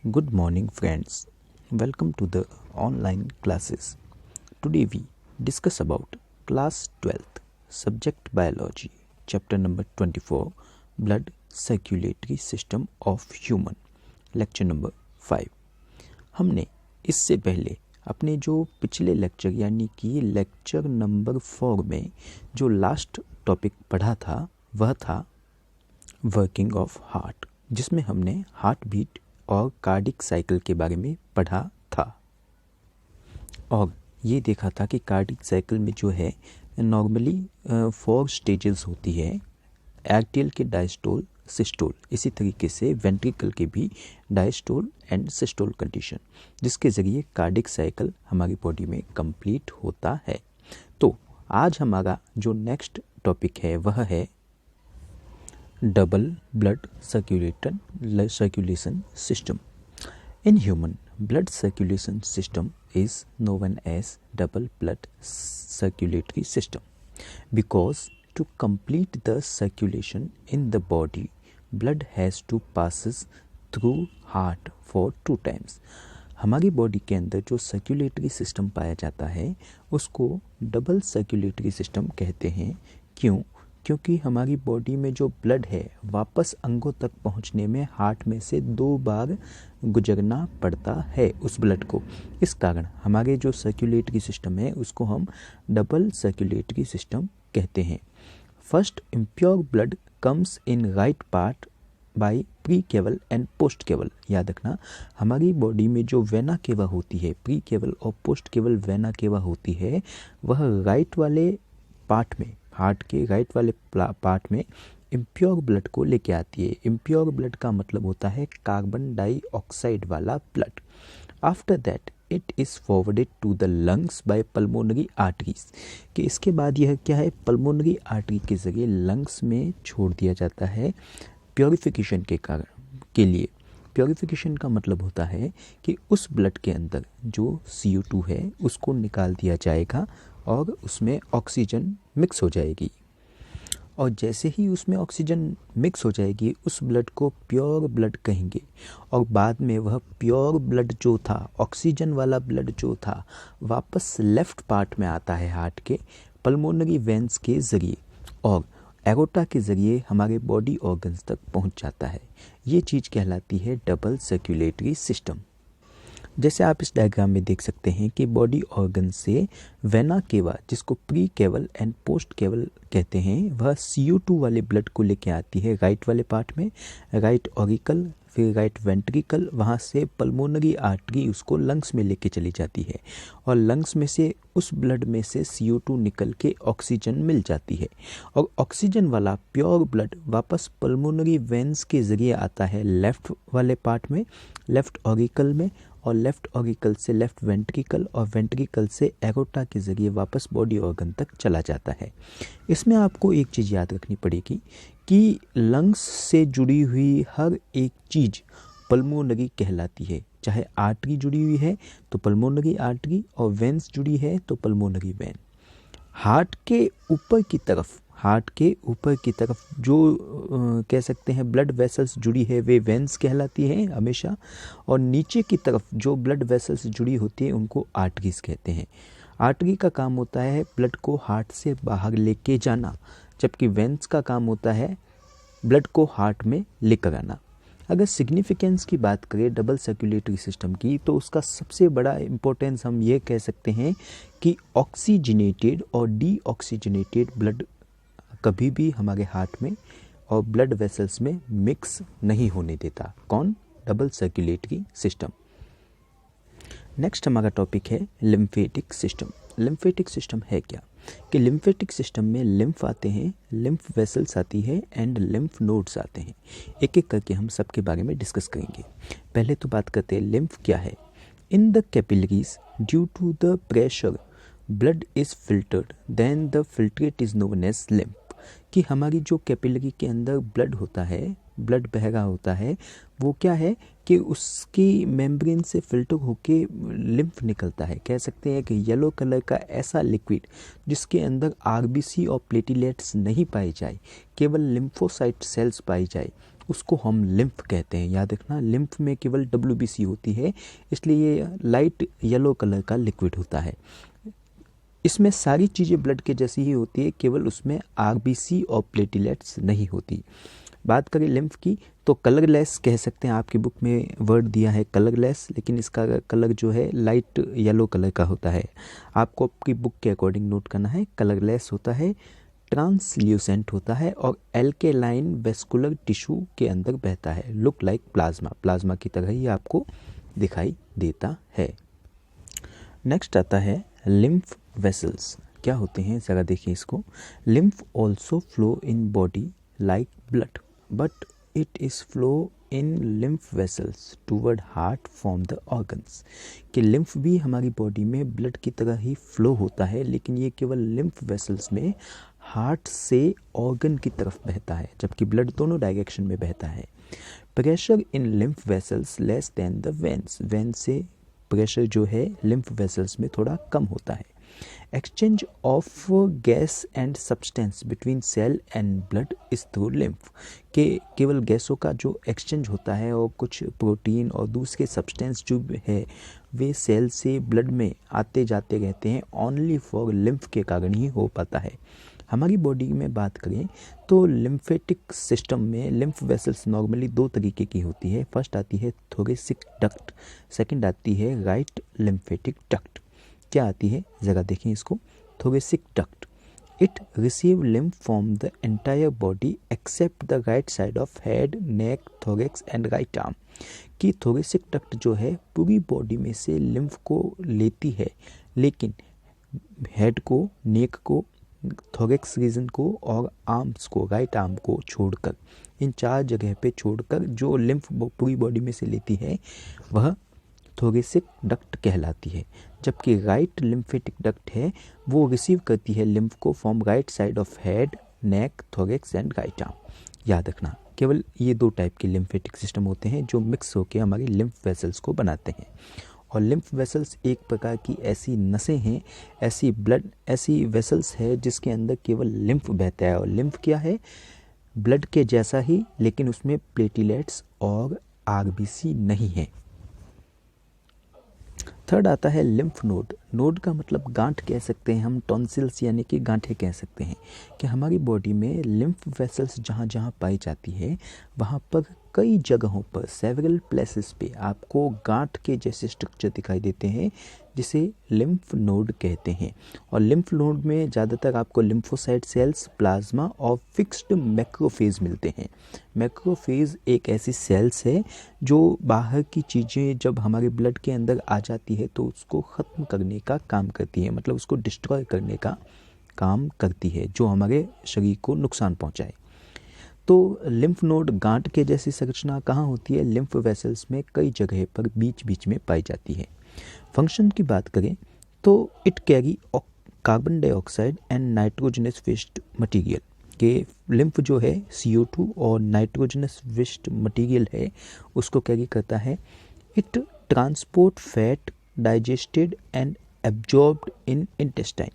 Good morning, friends. Welcome to the online classes. Today we discuss about class 12th, subject biology, chapter number 24, blood circulatory system of human, lecture number 5. हमने इससे पहले अपने जो पिछले lecture यानी कि lecture number 4 में जो लास्ट टॉपिक पढ़ा था वह था वर्किंग ऑफ हार्ट, जिसमें हमने हार्ट बीट और कार्डिक साइकिल के बारे में पढ़ा था और ये देखा था कि कार्डिक साइकिल में जो है नॉर्मली 4 स्टेजेस होती है, एट्रियल के डायस्टोल, सिस्टोल, इसी तरीके से वेंट्रिकल के भी डायस्टोल एंड सिस्टोल कंडीशन, जिसके ज़रिए कार्डिक साइकिल हमारी बॉडी में कंप्लीट होता है। तो आज हमारा जो नेक्स्ट टॉपिक है वह है double blood circulation system. In human, blood circulation system is known as double blood circulatory system because to complete the circulation in the body, blood has to passes through heart for 2 times. हमारी body के अंदर जो circulatory system पाया जाता है उसको double circulatory system कहते हैं। क्योंकि हमारी बॉडी में जो ब्लड है वापस अंगों तक पहुंचने में हार्ट में से 2 बार गुजरना पड़ता है उस ब्लड को। इस कारण हमारे जो सर्कुलेटरी सिस्टम है उसको हम डबल सर्कुलेटरी सिस्टम कहते हैं। First, impure blood comes in right part by pre केवल एंड पोस्ट केवल। याद रखना, हमारी बॉडी में जो वेना केवा होती है, प्री केवल और पोस्ट केवल वेना केवा होती है, वह राइट वाले पार्ट में, हार्ट के राइट वाले पार्ट में इम्प्योर ब्लड को लेके आती है। इम्प्योर ब्लड का मतलब होता है कार्बन डाइऑक्साइड वाला blood. After that it is forwarded to the lungs by pulmonary arteries, कि इसके बाद यह क्या है, पल्मोनरी आर्टरी के ज़रिए लंग्स में छोड़ दिया जाता है प्योरिफिकेशन के लिए। प्योरिफिकेशन का मतलब होता है कि उस ब्लड के अंदर जो CO2 है उसको निकाल दिया जाएगा और उसमें ऑक्सीजन मिक्स हो जाएगी, और जैसे ही उसमें ऑक्सीजन मिक्स हो जाएगी उस ब्लड को प्योर ब्लड कहेंगे, और बाद में वह प्योर ब्लड जो था, ऑक्सीजन वाला ब्लड जो था, वापस लेफ्ट पार्ट में आता है हार्ट के पल्मोनरी वेंस के ज़रिए और एरोटा के ज़रिए हमारे बॉडी ऑर्गन्स तक पहुंच जाता है। ये चीज़ कहलाती है डबल सर्कुलेटरी सिस्टम। जैसे आप इस डायग्राम में देख सकते हैं कि बॉडी ऑर्गन से वेना केवा, जिसको प्री केवल एंड पोस्ट केवल कहते हैं, वह CO2 वाले ब्लड को लेके आती है राइट वाले पार्ट में, राइट ऑरिकल, फिर राइट वेंट्रिकल, वहाँ से पल्मोनरी आर्टरी उसको लंग्स में लेके चली जाती है और लंग्स में से उस ब्लड में से CO2 निकल के ऑक्सीजन मिल जाती है, और ऑक्सीजन वाला प्योर ब्लड वापस पल्मोनरी वेंस के ज़रिए आता है लेफ़्ट वाले पार्ट में, लेफ़्ट ऑरिकल में, और लेफ़्ट ऑरिकल से लेफ़्ट वेंट्रिकल और वेंट्रिकल से एरोटा के ज़रिए वापस बॉडी ऑर्गन तक चला जाता है। इसमें आपको एक चीज़ याद रखनी पड़ेगी कि लंग्स से जुड़ी हुई हर एक चीज़ पल्मोनरी कहलाती है। चाहे आर्टरी जुड़ी हुई है तो पल्मोनरी आर्टरी, और वेंस जुड़ी है तो पल्मोनरी वेन। हार्ट के ऊपर की तरफ जो कह सकते हैं ब्लड वेसल्स जुड़ी है वे वेंस कहलाती हैं हमेशा, और नीचे की तरफ जो ब्लड वेसल्स जुड़ी होती है उनको आर्टरीज कहते हैं। आर्टरी का काम होता है ब्लड को हार्ट से बाहर लेके जाना, जबकि वेंस का काम होता है ब्लड को हार्ट में लेकर आना। अगर सिग्निफिकेंस की बात करें डबल सर्कुलेटरी सिस्टम की, तो उसका सबसे बड़ा इम्पोर्टेंस हम ये कह सकते हैं कि ऑक्सीजनेटेड और डीऑक्सीजनेटेड ब्लड कभी भी हमारे हार्ट में और ब्लड वेसल्स में मिक्स नहीं होने देता। कौन? Double circulatory system. नेक्स्ट हमारा टॉपिक है लिम्फेटिक सिस्टम। लिम्फेटिक सिस्टम है क्या? कि लिम्फेटिक सिस्टम में लिम्फ आते हैं, लिम्फ वेसल्स आती है एंड लिम्फ नोड्स आते हैं। एक एक करके हम सबके बारे में डिस्कस करेंगे। पहले तो बात करते हैं लिम्फ क्या है। In the capillaries due to the pressure blood is filtered, then the filtrate is known as lymph. कि हमारी जो कैपिलरी के अंदर ब्लड होता है, ब्लड बह रहा होता है, वो क्या है कि उसकी मेम्ब्रेन से फिल्टर होके लिम्फ निकलता है। कह सकते हैं कि येलो कलर का ऐसा लिक्विड जिसके अंदर आरबीसी और प्लेटिलेट्स नहीं पाए जाए, केवल लिम्फोसाइट सेल्स पाई जाए, उसको हम लिम्फ कहते हैं। याद रखना, लिम्फ में केवल WBC होती है, इसलिए ये लाइट येलो कलर का लिक्विड होता है। इसमें सारी चीज़ें ब्लड के जैसी ही होती है, केवल उसमें RBC और प्लेटिलेट्स नहीं होती। बात करें लिम्फ की तो कलरलेस कह सकते हैं, आपकी बुक में वर्ड दिया है कलरलेस, लेकिन इसका कलर जो है लाइट येलो कलर का होता है। आपको आपकी बुक के अकॉर्डिंग नोट करना है। कलरलेस होता है, ट्रांसल्यूसेंट होता है और एल्केलाइन वेस्कुलर टिश्यू के अंदर बहता है। लुक लाइक प्लाज्मा, प्लाज्मा की तरह ही आपको दिखाई देता है। नेक्स्ट आता है लिम्फ वेसल्स। क्या होते हैं ज़रा देखिए इसको। Lymph also flow in body like blood but it is flow in lymph vessels toward heart from the organs. कि लिम्फ भी हमारी बॉडी में ब्लड की तरह ही फ्लो होता है, लेकिन ये केवल लिम्फ वेसल्स में हार्ट से ऑर्गन की तरफ बहता है, जबकि ब्लड दोनों डायरेक्शन में बहता है। Pressure in lymph vessels less than the veins. Vein से प्रेशर जो है लिम्फ वेसल्स में थोड़ा कम होता है। Exchange of gas and substance between cell and blood is through lymph. के केवल गैसों का जो एक्सचेंज होता है और कुछ प्रोटीन और दूसरे सब्सटेंस जो है वे सेल से ब्लड में आते जाते रहते हैं, ओनली फॉर लिम्फ के कारण ही हो पाता है। हमारी बॉडी में बात करें तो लिम्फेटिक सिस्टम में लिम्फ वेसल्स नॉर्मली दो तरीके की होती है। फर्स्ट आती है थोरेसिक डक्ट, सेकंड आती है राइट लिम्फेटिक डक्ट। क्या आती है ज़रा देखें इसको। Thoracic duct, it receive lymph from the entire body except the right side of head, neck, thorax and right arm. कि थोरेसिक डक्ट जो है पूरी बॉडी में से लिम्फ को लेती है, लेकिन हेड को, नेक को, थोरेक्स रीजन को और आर्म्स को, राइट आर्म को छोड़कर, इन चार जगह पे छोड़कर जो लिम्फ पूरी बॉडी में से लेती है वह थोरेसिक डक्ट कहलाती है। जबकि राइट लिम्फेटिक डक्ट है वो रिसीव करती है लिम्फ को from right side of head, neck, thorax and right arm. याद रखना, केवल ये दो टाइप के लिम्फेटिक सिस्टम होते हैं जो मिक्स होकर हमारे लिम्फ वेसल्स को बनाते हैं। और लिम्फ वेसल्स एक प्रकार की ऐसी नसें हैं, ऐसी वेसल्स है जिसके अंदर केवल लिम्फ बहता है। और लिम्फ क्या है? ब्लड के जैसा ही, लेकिन उसमें प्लेटिलेट्स और RBC नहीं है। थर्ड आता है लिम्फ नोड। नोड का मतलब गांठ कह सकते हैं हम, टॉन्सिल्स यानी कि गांठें कह सकते हैं। कि हमारी बॉडी में लिम्फ वेसल्स जहाँ जहाँ पाई जाती है वहाँ पर कई जगहों पर, सेवरल प्लेसेस पे आपको गांठ के जैसे स्ट्रक्चर दिखाई देते हैं, जिसे लिम्फ नोड कहते हैं। और लिम्फ नोड में ज़्यादातर आपको लिम्फोसाइट सेल्स, प्लाज्मा और फिक्स्ड मैक्रोफेज मिलते हैं। मैक्रोफेज एक ऐसी सेल्स है जो बाहर की चीज़ें जब हमारे ब्लड के अंदर आ जाती है तो उसको ख़त्म करने का काम करती है, मतलब उसको डिस्ट्रॉय करने का काम करती है जो हमारे शरीर को नुकसान पहुंचाए। तो लिम्फ नोड गांठ के जैसी संरचना कहाँ होती है? लिम्फ वेसल्स में कई जगह पर बीच बीच में पाई जाती है। फंक्शन की बात करें तो it carry carbon dioxide and nitrogenous waste material. के लिम्फ जो है CO2 और नाइट्रोजनस वेस्ट मटेरियल है उसको कैरी करता है। It transport fat digested and absorbed in intestine.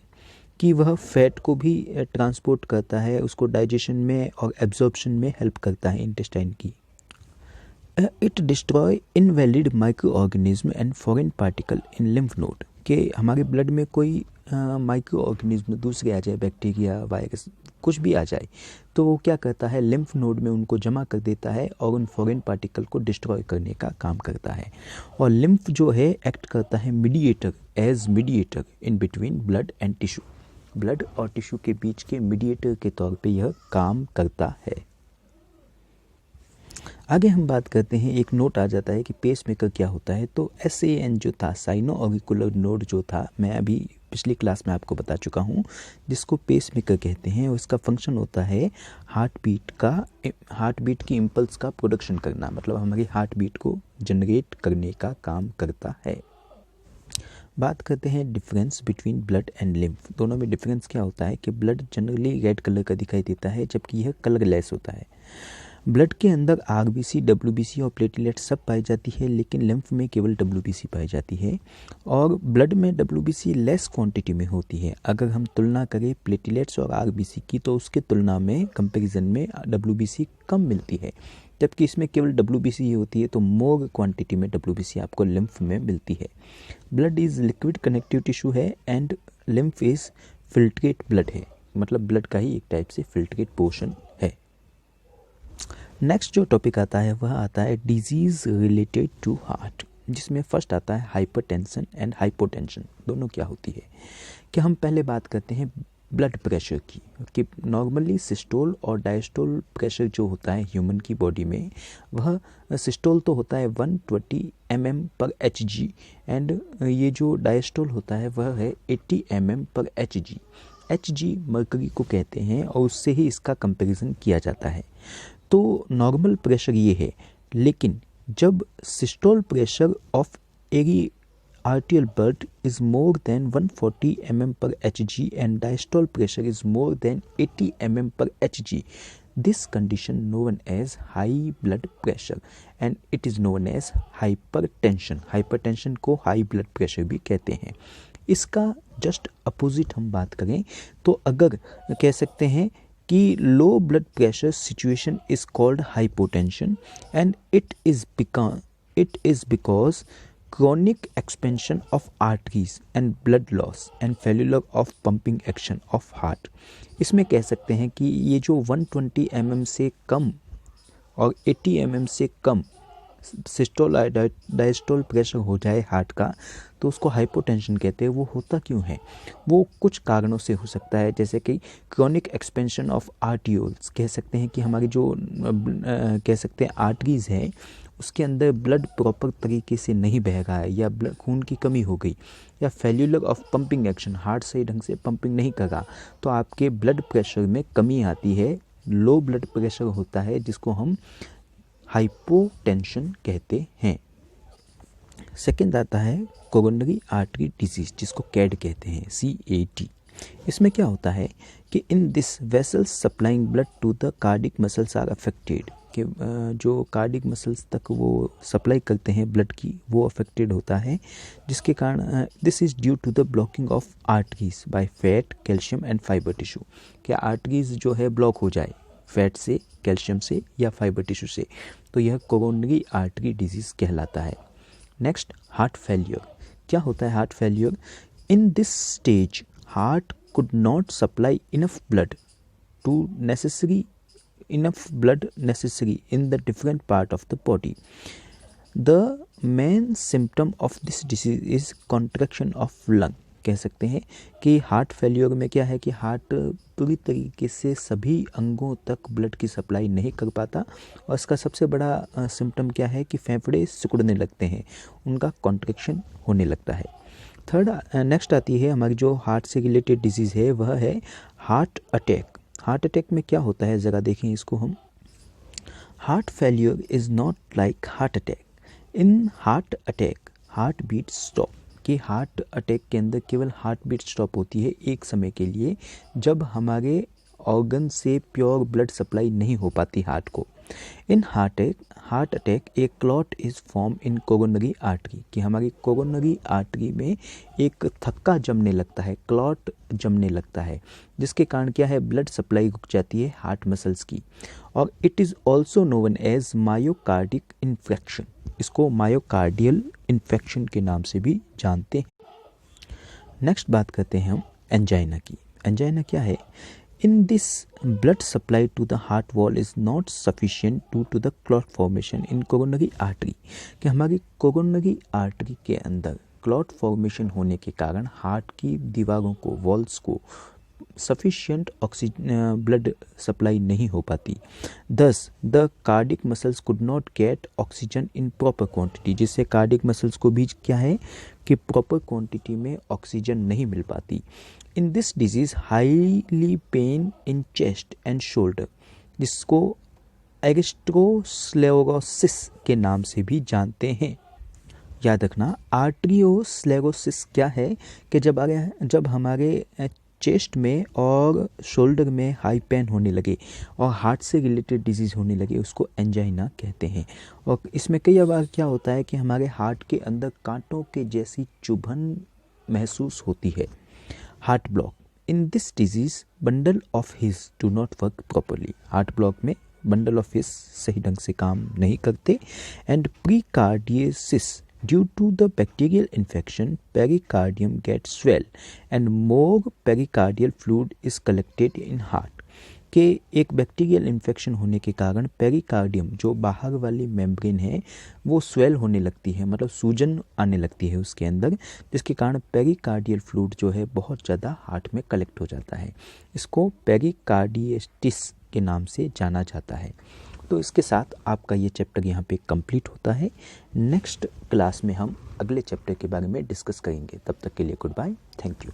कि वह फैट को भी ट्रांसपोर्ट करता है, उसको डाइजेशन में और एब्जॉर्प्शन में हेल्प करता है इंटेस्टाइन की। It destroy invalid micro organism and foreign particle in lymph node. कि हमारे ब्लड में कोई माइक्रो ऑर्गेनिज्म दूसरे आ जाए, बैक्टीरिया, वायरस, कुछ भी आ जाए, तो वो क्या करता है? लिम्फ नोड में उनको जमा कर देता है और उन फॉरेन पार्टिकल को डिस्ट्रॉय करने का काम करता है। और लिम्फ जो है एक्ट करता है mediator, as mediator in between blood and tissue. Blood और टिश्यू के बीच के मीडिएटर के तौर पे यह काम करता है। आगे हम बात करते हैं, एक नोट आ जाता है कि पेसमेकर क्या होता है। तो SAN जो था, साइनो ऑरिकुलर नोड जो था, मैं अभी पिछली क्लास में आपको बता चुका हूँ, जिसको पेसमेकर कहते हैं। उसका फंक्शन होता है हार्ट बीट की इम्पल्स का प्रोडक्शन करना, मतलब हमारी हार्ट बीट को जनरेट करने का काम करता है। बात करते हैं difference between blood and lymph. दोनों में डिफरेंस क्या होता है कि ब्लड जनरली रेड कलर का दिखाई देता है, जबकि यह कलरलेस होता है। ब्लड के अंदर RBC, WBC और प्लेटलेट सब पाई जाती है, लेकिन लिम्फ में केवल WBC पाई जाती है। और ब्लड में WBC लेस क्वांटिटी में होती है। अगर हम तुलना करें प्लेटलेट्स और RBC की, तो उसके तुलना में कंपैरिजन में WBC कम मिलती है, जबकि इसमें केवल WBC ही होती है, तो मोर क्वांटिटी में WBC आपको लिम्फ में मिलती है। Blood is liquid connective tissue है and lymph is filtrate blood है, मतलब ब्लड का ही एक टाइप से फिल्ट्रेट पोर्शन है। नेक्स्ट जो टॉपिक आता है वह आता है डिजीज रिलेटेड टू हार्ट, जिसमें फर्स्ट आता है हाइपरटेंशन एंड हाइपोटेंशन। दोनों क्या होती है कि हम पहले बात करते हैं ब्लड प्रेशर की, कि नॉर्मली सिस्टोल और डायस्टोल प्रेशर जो होता है ह्यूमन की बॉडी में, वह सिस्टोल तो होता है 120 mm/Hg एंड ये जो डायस्टोल होता है वह है 80 mm/Hg। Hg मर्करी को कहते हैं और उससे ही इसका कंपैरिजन किया जाता है। तो नॉर्मल प्रेशर ये है, लेकिन जब सिस्टोल प्रेशर ऑफ एरी arterial blood is more than 140 mm/Hg and diastolic pressure is more than 80 mm/Hg, this condition known as high blood pressure and it is known as hypertension। hypertension को high blood pressure भी कहते हैं। इसका just opposite हम बात करें तो अगर कह सकते हैं कि low blood pressure situation is called hypotension and it is because chronic expansion of arteries and blood loss and failure of pumping action of heart। इसमें कह सकते हैं कि ये जो 120 mm से कम और 80 mm से कम सिस्टोल डायस्टोल प्रेशर हो जाए हार्ट का, तो उसको हाइपोटेंशन कहते हैं। वो होता क्यों है? वो कुछ कारणों से हो सकता है, जैसे कि क्रॉनिक एक्सपेंशन ऑफ आर्टियोल्स, कह सकते हैं कि हमारी जो कह सकते हैं आर्टरीज है उसके अंदर ब्लड प्रॉपर तरीके से नहीं बह रहा है, या ब्लड खून की कमी हो गई, या फेल्यूलर ऑफ पंपिंग एक्शन, हार्ट सही ढंग से पंपिंग नहीं कर रहा, तो आपके ब्लड प्रेशर में कमी आती है, लो ब्लड प्रेशर होता है, जिसको हम हाइपोटेंशन कहते हैं। सेकंड आता है कोरोनरी आर्टरी डिजीज, जिसको कैड कहते हैं, CAD। इसमें क्या होता है कि in this vessels supplying blood to the cardiac muscles are affected, कि जो कार्डिक मसल्स तक वो सप्लाई करते हैं ब्लड की, वो अफेक्टेड होता है, जिसके कारण this is due to the blocking of arteries by fat, calcium and fibre tissue. कि आर्टरीज जो है ब्लॉक हो जाए फैट से, कैल्शियम से या फाइबर टिश्यू से, तो यह कोरोनरी आर्टरी डिजीज़ कहलाता है। Next heart failure. क्या होता है heart failure? In this stage heart could not supply enough blood necessary in the different part of the body. The main symptom of this disease is contraction of lung। कह सकते हैं कि heart failure में क्या है कि heart पूरी तरीके से सभी अंगों तक ब्लड की सप्लाई नहीं कर पाता, और इसका सबसे बड़ा सिम्टम क्या है कि फेफड़े सिकुड़ने लगते हैं, उनका कॉन्ट्रैक्शन होने लगता है। थर्ड नेक्स्ट आती है हमारी जो हार्ट से रिलेटेड डिजीज़ है, वह है हार्ट अटैक। हार्ट अटैक में क्या होता है, ज़रा देखें इसको हम। Heart failure is not like heart attack. In heart attack heart beat stop, कि हार्ट अटैक के अंदर केवल हार्ट बीट स्टॉप होती है एक समय के लिए, जब हमारे ऑर्गन से प्योर ब्लड सप्लाई नहीं हो पाती हार्ट को। इन heart attack A clot is form in coronary artery, कि हमारी कोरोनरी आर्टरी में एक थक्का जमने लगता है, क्लॉट जमने लगता है, जिसके कारण क्या है ब्लड सप्लाई रुक जाती है हार्ट मसल्स की। और it is also known as myocardial infection, इसको मायोकार्डियल इन्फेक्शन के नाम से भी जानते हैं। नेक्स्ट बात करते हैं हम एंजाइना की। एंजाइना क्या है? In this, blood supply to the heart wall is not sufficient due to the clot formation in coronary artery। कि हमारी कोरोनरी आर्टरी के अंदर क्लॉट फॉर्मेशन होने के कारण हार्ट की दीवारों को, वॉल्स को सफिशिएंट ऑक्सीजन ब्लड सप्लाई नहीं हो पाती। दस the cardiac muscles could not gate oxygen in proper quantity, जिससे कार्डिक मसल्स को भी क्या है कि प्रॉपर क्वांटिटी में ऑक्सीजन नहीं मिल पाती। इन this disease highly pain in chest and shoulder, जिसको एरिस्ट्रोस्लेरोसिस के नाम से भी जानते हैं। याद रखना आर्ट्रियोस्लेरोसिस क्या है कि जब हमारे चेस्ट में और शोल्डर में हाई पेन होने लगे और हार्ट से रिलेटेड डिजीज़ होने लगे, उसको एंजाइना कहते हैं। और इसमें कई बार क्या होता है कि हमारे हार्ट के अंदर कांटों के जैसी चुभन महसूस होती है। Heart block. In this disease bundle of his do not work properly. Heart block में बंडल ऑफ फिश सही ढंग से काम नहीं करते। And pericarditis due to the bacterial infection pericardium get swell and more pericardial fluid is collected in heart. के एक bacterial infection होने के कारण पेरिकार्डियम जो बाहर वाली मेम्ब्रेन है वो स्वेल होने लगती है, मतलब सूजन आने लगती है उसके अंदर, जिसके कारण पेरिकार्डियल फ्लूइड जो है बहुत ज़्यादा हार्ट में कलेक्ट हो जाता है। इसको पेरिकार्डियटिस के नाम से जाना जाता है। तो इसके साथ आपका ये चैप्टर यहाँ पे कंप्लीट होता है। नेक्स्ट क्लास में हम अगले चैप्टर के बारे में डिस्कस करेंगे। तब तक के लिए गुड बाय, थैंक यू।